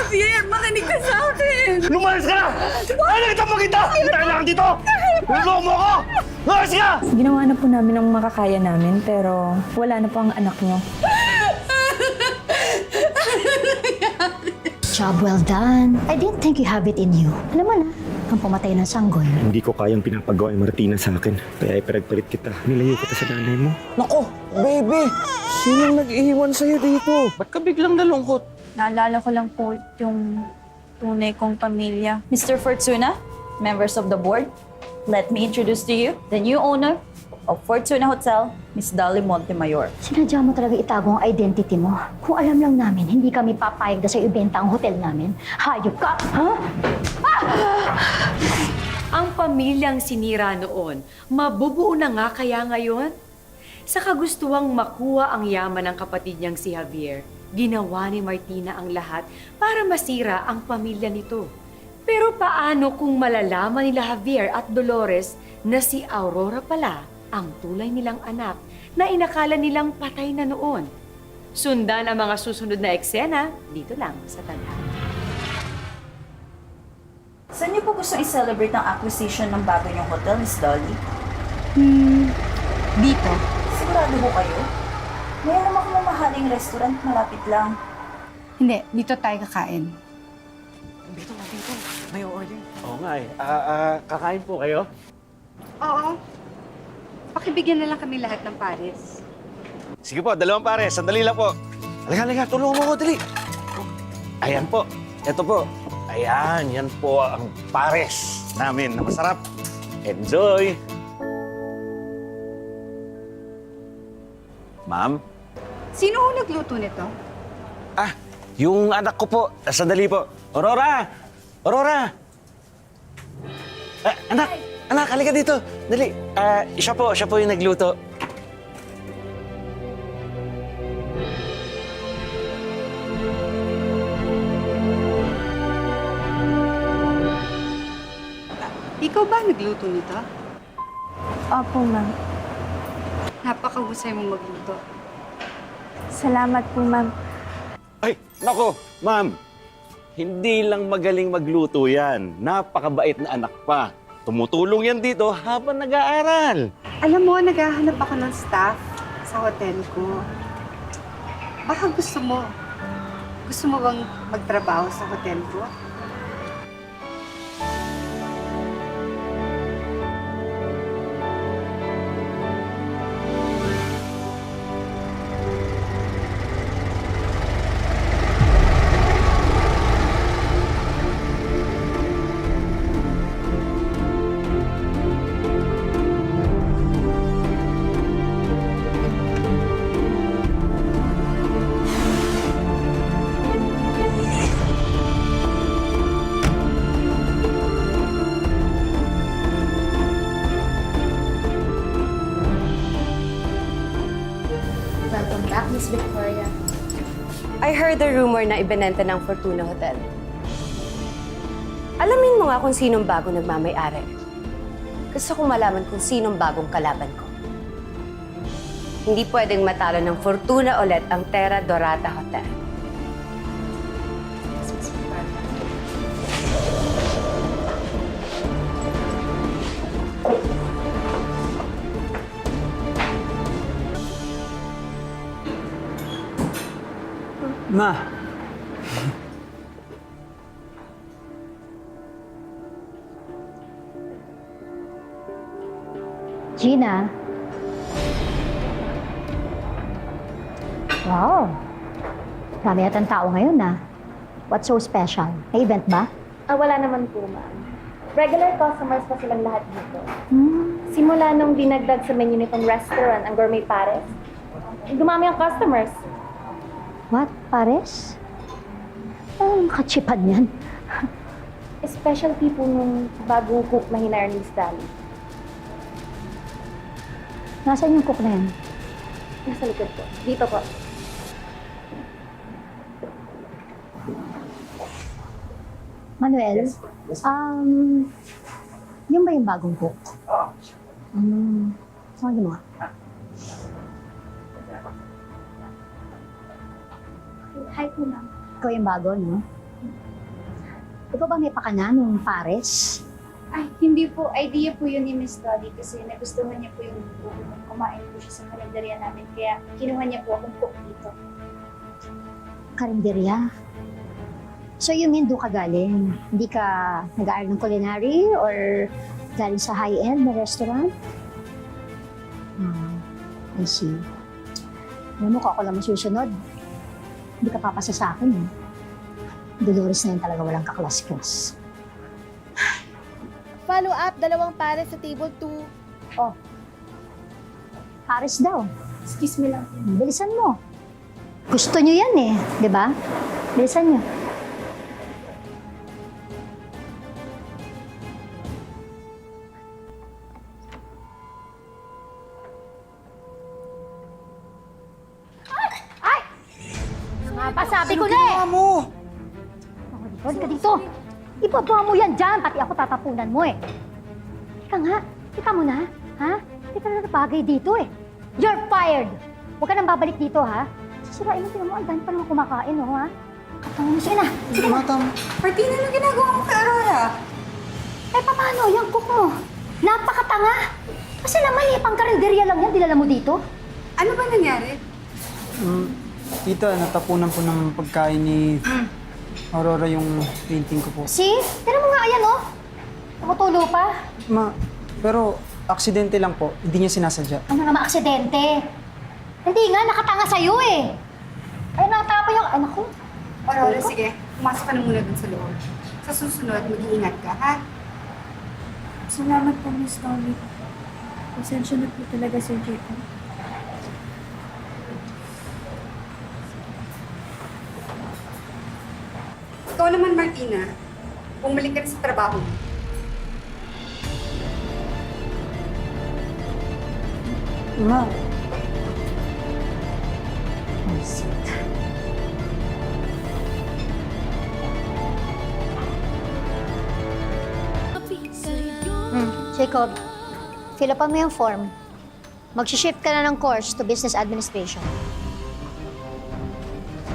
Javier, makinig ka sa akin! Lumayas ka na! Ano kita magkita? Hindi tayo lang dito! Tulungan mo ako! Lumayas ka! Ginawa na po namin ang makakaya namin, pero wala na po ang anak niyo. Job well done. I didn't think you have it in you. Alam mo na, ang pumatay ng sanggol. Hindi ko kayang pinapagawa ni Martina sa akin. Kaya ipinagpalit kita. Nilayo kita sa nanay mo. Nako, baby! Sinong nag-iwan sa'yo dito? Ba't ka biglang nalungkot? Naalala ko lang po yung tunay kong pamilya. Mr. Fortuna, members of the board, let me introduce to you the new owner of Fortuna Hotel, Miss Dolly Montemayor. Sinadya mo talaga itago ang identity mo. Kung alam lang namin, hindi kami papayag na sa'yo ibenta ang hotel namin. Hayop ka, ha? Ang pamilyang sinira noon, mabubuo na nga kaya ngayon? Sa kagustuhang makuha ang yaman ng kapatid niyang si Javier, ginawa ni Martina ang lahat para masira ang pamilya nito. Pero paano kung malalaman nila Javier at Dolores na si Aurora pala ang tulay nilang anak na inakala nilang patay na noon? Sundan ang mga susunod na eksena dito lang sa Tadhana. Saan niyo po gusto i-celebrate ang acquisition ng bago niyong hotel, Miss Dolly? Dito. Sigurado po kayo? Mayroon naman akong mamahaling restaurant malapit lang. Hindi, dito tayo kakain. Dito. May order. Oo nga eh. Kakain po kayo? Oo. Pakibigyan na lang kami lahat ng pares. Sige po, 2 pares. Sandali lang po. Halika, tulungan mo ko, dali. Ayan po. Ito po. Ayan, yan po ang pares namin na masarap. Enjoy! Ma'am? Sino ho nagluto nito? Yung anak ko po. Sandali po. Aurora! Aurora! Anak, halika dito. Dali. Siya po yung nagluto. Ikaw ba nagluto nito? Opo, ma'am. Napakahusay mo magluto. Salamat po, ma'am. Ay, nako, ma'am. Hindi lang magaling magluto yan. Napakabait na anak pa. Tumutulong yan dito habang nag-aaral. Alam mo, naghahanap ako ng staff sa hotel ko. Baka gusto mo. Gusto mo bang magtrabaho sa hotel ko? Welcome back, Miss Victoria. I heard the rumor na ibinenta ng Fortuna Hotel. Alamin mo nga kung sinong bagong nagmamay-ari. Gusto kong malaman kung sinong bagong kalaban ko. Hindi pwedeng matalo ng Fortuna ulit ang Terra Dorata Hotel. Ma. Gina. Wow. Dami yatang tao ngayon, ah. What's so special? May event ba? Wala naman po, ma'am. Regular customers pa silang lahat dito. Hmm. Simula nung dinagdag sa menu nitong restaurant ang gourmet pares, dumami ang customers. What? Pares? Ano nakachipan yan? Specialty po nung bagong cook na hinire ni Miss Dolly. Nasaan yung cook na yan? Nasa likod po. Dito po. Manuel? Yung ba yung bagong cook? Saan mo nga? Hi po, ma'am. Ikaw yung bago, no? Ikaw ba may pakana nung pares? Ay, hindi po. Idea po yun ni Miss Dolly kasi nagustuhan niya po yung kumain po siya sa kalendarya namin. Kaya kinuha niya po akong cook dito. Karinderya? So you mean doon ka galing? Hindi ka nag-aaral ng culinary or galing sa high-end na restaurant? I see. Alam mo, kung ako lang masusunod, hindi ka papasa sa akin eh. Dolores na yun talaga walang kaklas-klas. Follow up, 2 pares sa table 2. Pares daw. Excuse me lang. Bilisan mo. Gusto nyo yan eh, di ba? Bilisan nyo. Pasabi ko na eh! Ginawa mo! Huwag ka dito! Ibaba mo yan dyan, pati ako tatapunan mo eh. Ika nga, kita mo na, ha? Hindi ka na bagay dito eh. You're fired! Huwag ka nang babalik dito, ha? Sisirain mo, tingnan mo, ang dami pa naman kumakain, oh, ha? Katang mo, sige na! Sige na! Martina, ano ginagawa mo kay Aurora? Eh, paano? Yung cook mo? Napakatanga! Kasi naman eh, pangkarinderya lang yan, dinala mo dito. Ano ba nangyari? Tita, natapunan po ng pagkain ni Aurora yung painting ko po. See? Tignan mo nga, ayan, oh. Tumutulo pa. Ma, pero aksidente lang po. Hindi niya sinasadya. Ano nga maaksidente? Hindi nga, nakatanga sa'yo eh. Ay, natapa yung anak ko. Aurora, sige. Pumasok ka na muna dun sa loob. Sa susunod, mag-iingat ka, ha? Salamat po, Miss Dolly. Pasensya na po talaga, Sir Jacob. Ikaw naman, Martina. Bumalik ka na sa trabaho mo. Ma, Jacob, fill up mo yung form. Mag-shift ka na ng course to business administration.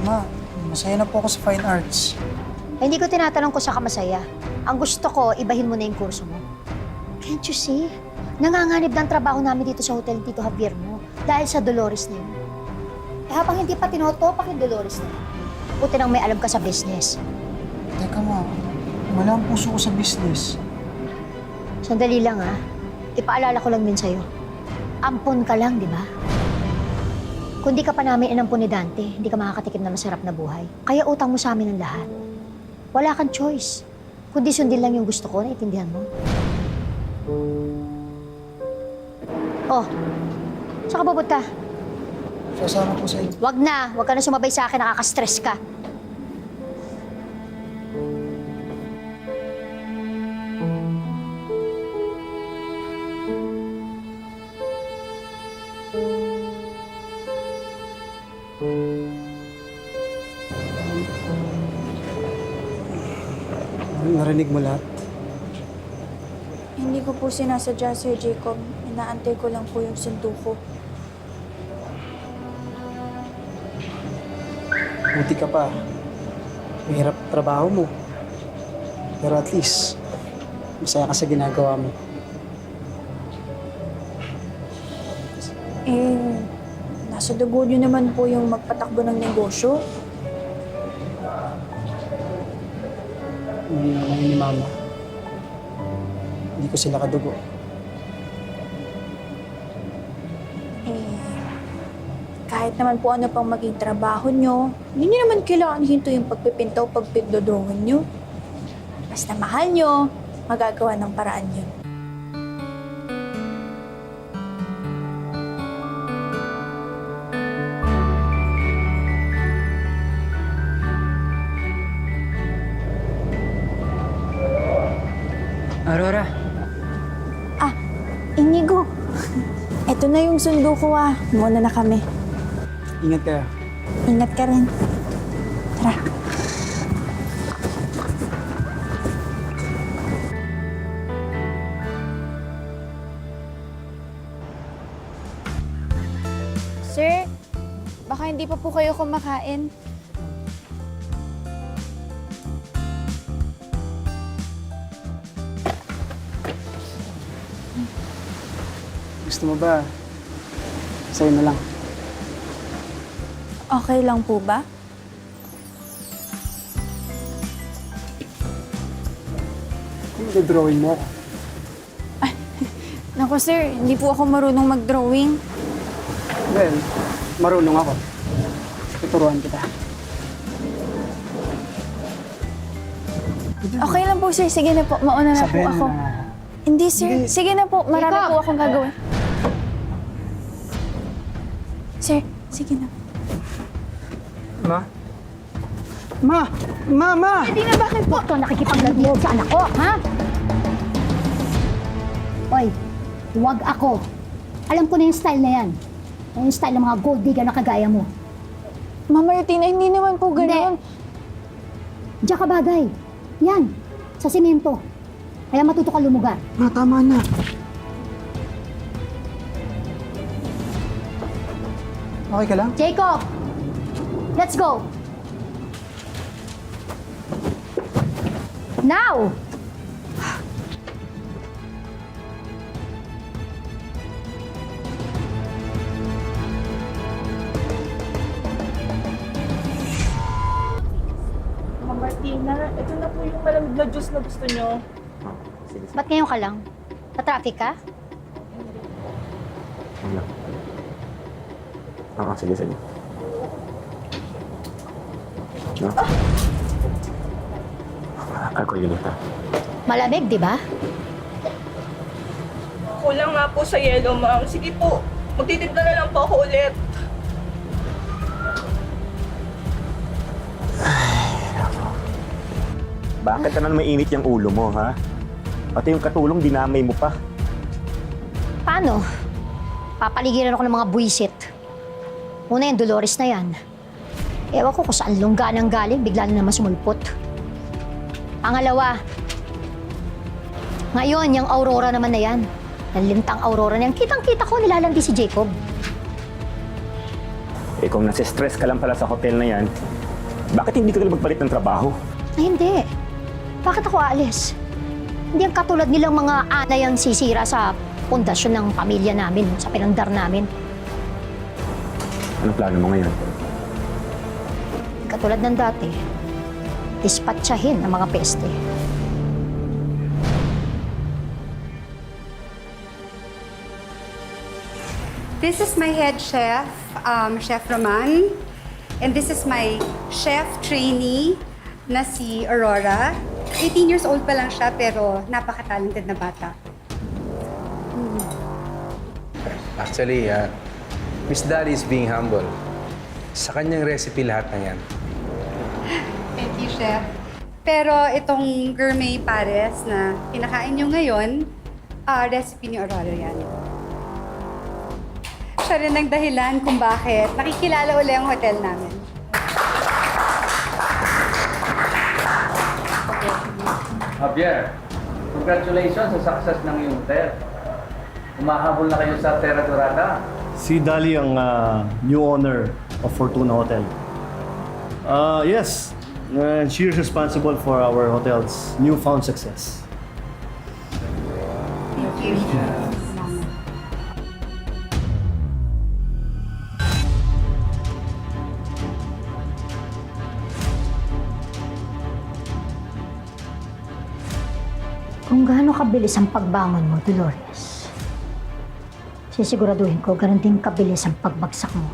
ma, masaya na po ako sa fine arts. Eh, hindi ko tinatanong kung saan ka masaya. Ang gusto ko, ibahin mo na yung kurso mo. Can't you see? Nanganganib ng trabaho namin dito sa hotel Tito Javier mo dahil sa Dolores na yun. Eh, habang hindi pa tinotopak yung Dolores na yun, buti nang may alam ka sa business. Teka ma, wala ang puso ko sa business. Sandali lang ah. Ipaalala ko lang din sa'yo. Ampon ka lang, di ba? Kung di ka pa namin inampon ni Dante, hindi ka makakatikim na masarap na buhay. Kaya utang mo sa amin ang lahat. Wala kang choice. Kundi sundin lang yung gusto ko, naiintindihan mo? Oh, saan ka pupunta? Sasama po sa inyo. Wag na. Wag ka na sumabay sa akin, nakaka-stress ka. Narinig mo lahat? Hindi ko po sinasadya, Sir Jacob. Inaantay ko lang po yung sundo ko. Buti ka pa. Mahirap trabaho mo. Pero at least, masaya ka sa ginagawa mo. Eh, nasa dugo niyo naman po yung magpatakbo ng negosyo. Hindi naman ni Mama. Hindi ko sila kadugo. Eh, kahit naman po ano pang maging trabaho nyo, hindi nyo naman kailangan hinto yung pagpipinta o pagpindodongan nyo. Basta mahal nyo, magagawa ng paraan yun. Aurora, Inigo, eto na yung sundo ko ah. Muna na kami. ingat ka. Ingat ka rin. Tara. Sir, baka hindi pa po kayo kumakain. gusto mo ba, sa'yo na lang. Okay lang po ba? Kung drawing mo ako. Naku sir, hindi po ako marunong mag-drawing. Well, marunong ako. Tuturuan kita. Okay lang po sir, sige na po, mauna na po Sabihin ako. na. Hindi sir, sige na po, marami Jacob! po akong gagawin. Sir, sige na. Ma? Ma! Hindi na bakit po ito nakikipaglagnat sa anak ko, ha? Oy, huwag ako. Alam ko na yung style na yan. Yung style ng mga gold digger na kagaya mo. Mama Martina, hindi naman po ganoon. Diyan ka bagay. Yan, sa simento. Kaya matuto ka lumugar. Ma, tama na. Okay ka lang? Jacob! Let's go! Now! Ma'am Martina, ito na po yung malamig na juice na gusto nyo. Ba't ngayon ka lang? Pa-traffic ka? Ano? Oo, sige. No? Ako yun ito. Malamig, di ba? Kulang nga po sa yelo, ma'am. Sige po, magtitimpla na lang po ako ulit. Bakit ka na mainit yung ulo mo, ha? Pati yung katulong, dinamay mo pa. Paano? Papaligiran ako ng mga buwisit. Una yung Dolores na yan. Ewan ko kung saan lungga nang galing, bigla na naman sumulpot. Pangalawa, ngayon, yung Aurora naman na yan. Yung lintang Aurora na yan. Kitang-kita ko, nilalandi si Jacob. Eh kung nasi-stress ka lang pala sa hotel na yan, bakit hindi ka magpalit ng trabaho? Ay, hindi. Bakit ako aalis? Hindi ang katulad nilang mga anay ang sisira sa pundasyon ng pamilya namin, sa pinandar namin. Anong plano mo ngayon? Katulad ng dati, dispatchahin ang mga peste. This is my head chef, Chef Roman. And this is my chef trainee na si Aurora. 18 years old pa lang siya pero napaka-talented na bata. Actually, Miss Daddy is being humble. Sa kanyang recipe lahat na yan. Thank you, Chef. Pero itong gourmet pares na kinakain nyo ngayon, recipe ni Aurora yan. Siya rin ang dahilan kung bakit nakikilala uli ang hotel namin. Javier, congratulations sa success ng iyong hotel. Umahabol na kayo sa Terra Dorada. Si Dali ang new owner of Fortuna Hotel. Yes, and she is responsible for our hotel's newfound success. Thank you. Salamat. Kung gaano kabilis ang pagbangon mo, Dolores, sisiguraduhin ko ganun din kabilis ang pagbagsak mo.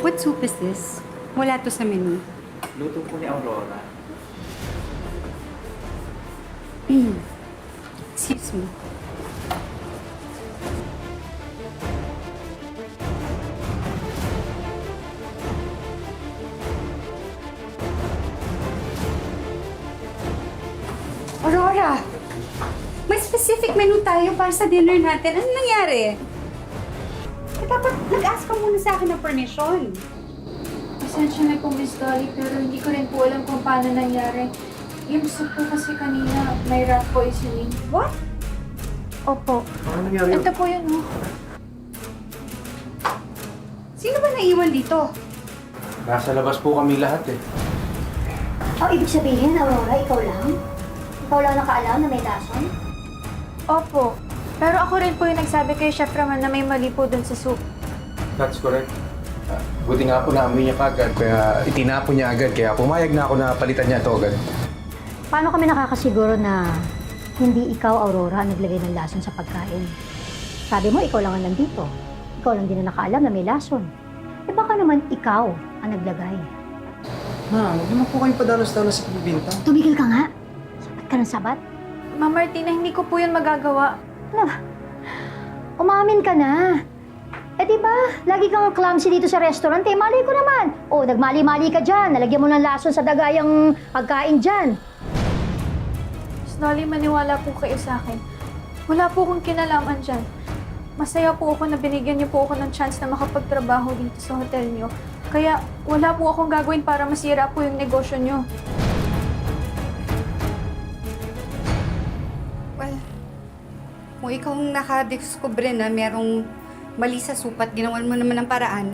What soup is this? Wala to sa menu. Luto po ni Aurora. Excuse me. Aurora! May specific menu tayo para sa dinner natin. Ano nangyari? Dapat nag-ask ka muna sa akin ng permission. Pasensya na po, Miss Dolly, pero hindi ko rin po alam kung paano nangyari. Yung soup po kasi kanina may rat poisoning. What? Opo. Ano nangyari? Ito po yun, oh. Sino ba naiwan dito? Nasa labas po kami lahat eh. Oh, ibig sabihin, Aurora, ikaw lang? Ikaw lang nakaalam na may lason? Opo. Pero ako rin po yung nagsabi kay Chef Raman na may mali po dun sa soup. That's correct. Buti nga po naamoy niya kagad, kaya itinapon niya agad, kaya pumayag na ako na palitan niya ito agad. Paano kami nakakasiguro na hindi ikaw, Aurora, ang naglagay ng lason sa pagkain? Sabi mo, ikaw lang ang nandito. Ikaw lang din na nakaalam na may lason. Eh baka naman ikaw ang naglagay. Ma, huwag naman po kayong padalos-dalos sa pagbibintang. Tumigil ka nga. Sabat ka ng sabat. Ma'am Martina, hindi ko po yun magagawa. Ano ba? Umamin ka na. Eh di ba, lagi kang clumsy dito sa restaurant eh. Mali ko naman. Oh, nagmali-mali ka dyan. Nalagyan mo ng lason sa dagayang pagkain dyan. Miss Dolly, maniwala po kayo sa akin. Wala po akong kinalaman dyan. Masaya po ako na binigyan niyo po ako ng chance na makapagtrabaho dito sa hotel niyo. Kaya wala po akong gagawin para masira po yung negosyo niyo. Well, kung ikaw ang nakadiskubre na merong mali sa supat, ginawan mo naman ng paraan,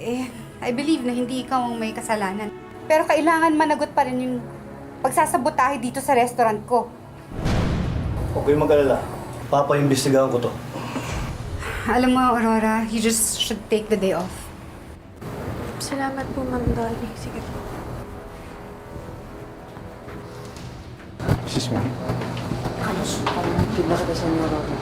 eh, I believe na hindi ikaw ang may kasalanan. Pero kailangan managot pa rin yung pagsasabotahe dito sa restaurant ko. Huwag kayong mag-alala. Papaimbestigahan ko to. Alam mo, Aurora, you just should take the day off. Salamat po, Ma'am Dolly. Sige po. Excuse me. Tignan kita sa mga bata.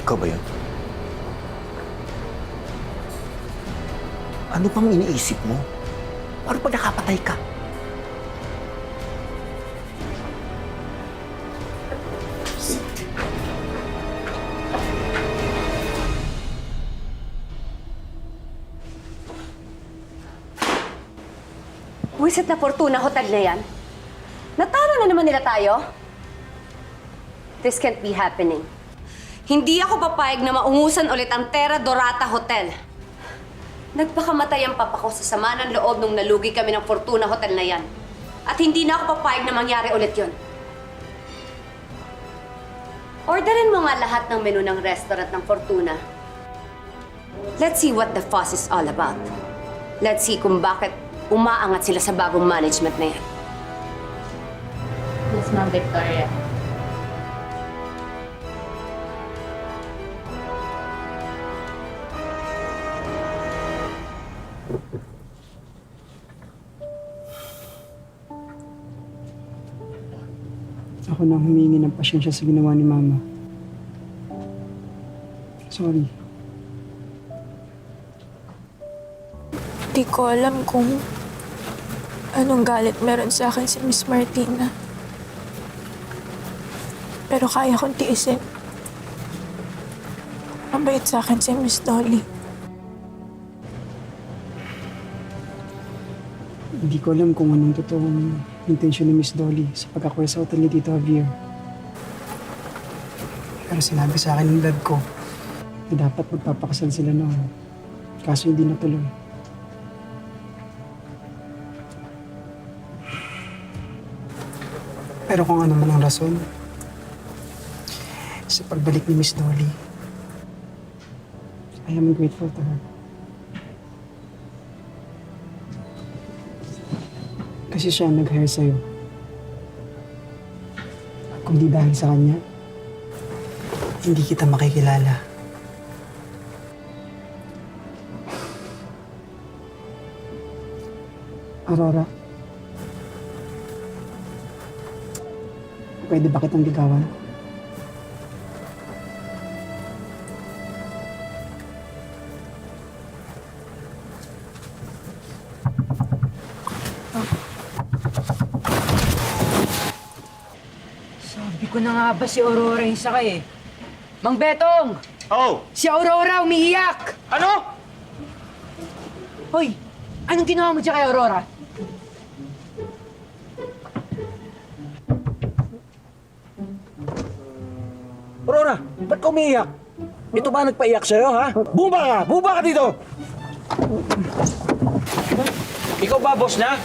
Ikaw ba yun? Ano pang iniisip mo? Paano pag nakapatay ka? Buwisit na Fortuna Hotel na yan. Natalo na naman nila tayo. This can't be happening. Hindi ako papayag na maungusan ulit ang Terra Dorata Hotel. Nagpakamatay ang papa ko sa sama ng loob nung nalugi kami ng Fortuna Hotel na yan. At hindi na ako papayag na mangyari ulit yon. Orderin mo nga lahat ng menu ng restaurant ng Fortuna. Let's see what the fuss is all about. Let's see kung bakit umaangat sila sa bagong management na yan. Yes, Ma'am Victoria. Ako na humingi ng pasyensya sa ginawa ni Mama. Sorry. Di ko alam kung anong galit meron sa akin si Miss Martina. Pero kaya kong tiisin. Mabait sa akin si Miss Dolly. Hindi ko alam kung anong totoong intensyon ni Miss Dolly sa pagkakuha sa hotel ni Tito Javier. Pero sinabi sa akin ng dad ko na dapat magpapakasal sila noon. Kaso hindi natuloy. Pero kung ano man ang rason, sa pagbalik ni Miss Dolly, I am grateful to her. Kasi siya ang nag-hire sa'yo. Kung di dahil sa kanya, hindi kita makikilala. Aurora, pwede ba kitang ligawan? Sabi ko na nga ba si Aurora yung sakay eh. Mang Betong! Oh! Si Aurora umiiyak! Ano? Hoy! Anong ginawa mo dyan kay Aurora? Aurora, ba't ka umiiyak? Ito ba nagpaiyak sa'yo, ha? Bumaba ka! Bumaba ka dito! Ikaw ba, boss na?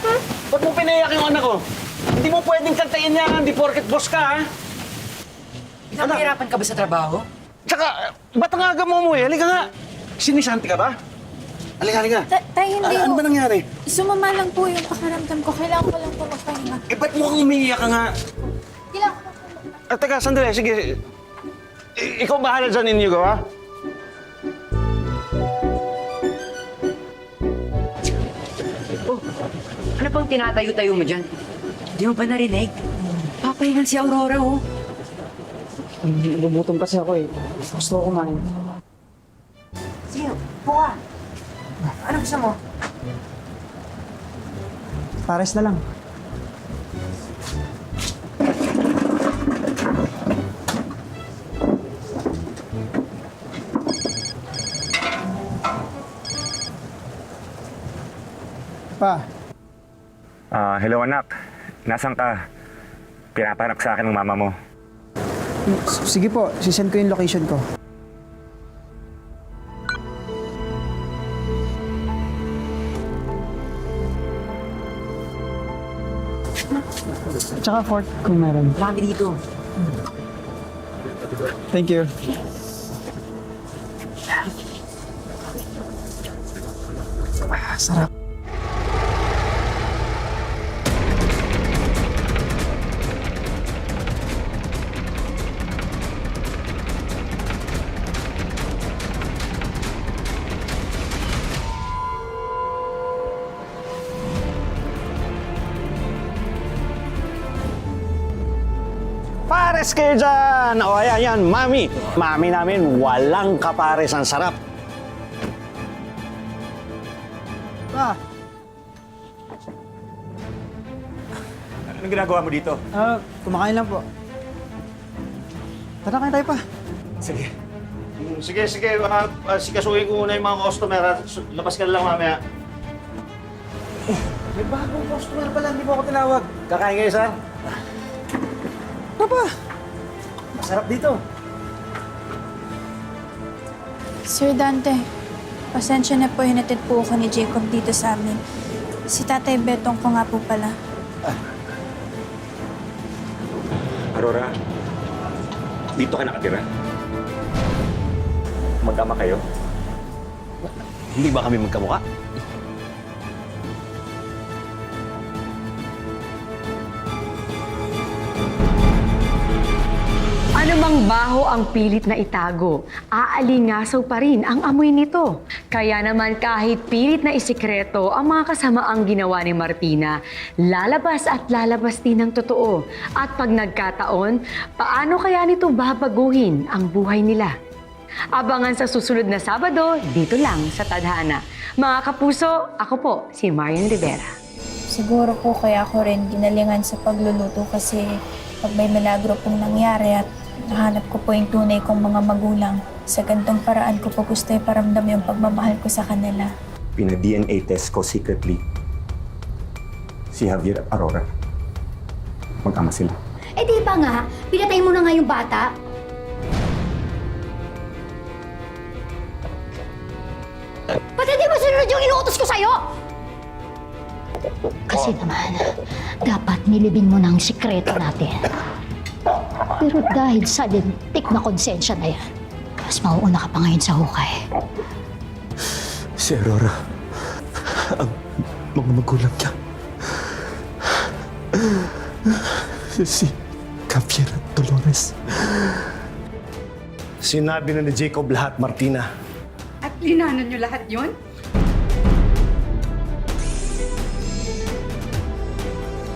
Ba't mo pinaiyak yung anak ko? Hindi mo pwedeng kantayin niya, hindi porket boss ka, ha? Nahihirapan ka ba sa trabaho? Tsaka, ba't ang aga mo umuwi? Halika nga! Sinisanti ka ba? Halika, halika. Tay, hindi Ano ba nangyari? Sumama lang po yung pakaramdam ko. Kailangan ko lang po magpahinga. Eh, ba't mo kang umiiyak ka nga? Kailangan ko lang po magpahinga. Teka, sandali, sige. Ikaw bahala dyan, Inigo, ha? Ano pang tinatayo-tayo mo dyan? Di mo ba narinig? Papahingan si Aurora, oh. Nagugutom kasi ako eh. Gusto ko kumain. Sige, buka. Ano gusto mo? Pares na lang. Pa, Hello anak. Nasaan ka? Pinapanak sa akin ng mama mo. sige po, sisend ko yung location ko. Tsaka fork kung meron. Lagi dito. Thank you. Sarap. Pares kayo dyan! O, ayan, yan, mami. Mami namin, walang kapares ang sarap. Pa, Anong ginagawa mo dito? kumakain lang po. Tara, kain tayo pa. Sige. Sige, sige. Sikasuhin ko muna yung mga customer. Labas ka na lang mamaya. May bagong customer pala. Hindi mo ako tinawag. Kakain kayo, sir? Papa! Masarap dito. Sir Dante, pasensya na po, hinatid po ako ni Jacob dito sa amin. Si Tatay Betong ko nga po pala. Aurora, dito ka nakatira? Magkama kayo? Hindi ba kami magkamukha? Anumang baho ang pilit na itago, aalingasaw pa rin ang amoy nito. Kaya naman kahit pilit na isikreto ang mga kasamaang ginawa ni Martina, lalabas at lalabas din ng totoo. At pag nagkataon, paano kaya nito babaguhin ang buhay nila? Abangan sa susunod na Sabado, dito lang sa Tadhana. Mga kapuso, ako po si Marian Rivera. Siguro po kaya ako rin ginalingan sa pagluluto kasi pag may milagro pong nangyari at nahanap ko po yung tunay kong mga magulang, sa gantong paraan ko po gusto iparamdam yung pagmamahal ko sa kanila. Pina-DNA test ko secretly si Javier at Aurora. Mag-ama sila. Eh di ba nga, pinatay mo na nga yung bata. Ba't hindi mo sinunod yung inuutos ko sa'yo? Kasi naman, dapat nilibing mo na ang sikreto natin. Pero dahil sa lintik na konsensya na yan, mas mauuna ka pa ngayon sa hukay. Si Aurora, ang mga magulang niya. Si Javier at Dolores. Sinabi na ni Jacob lahat, Martina. At linanan niyo lahat yon?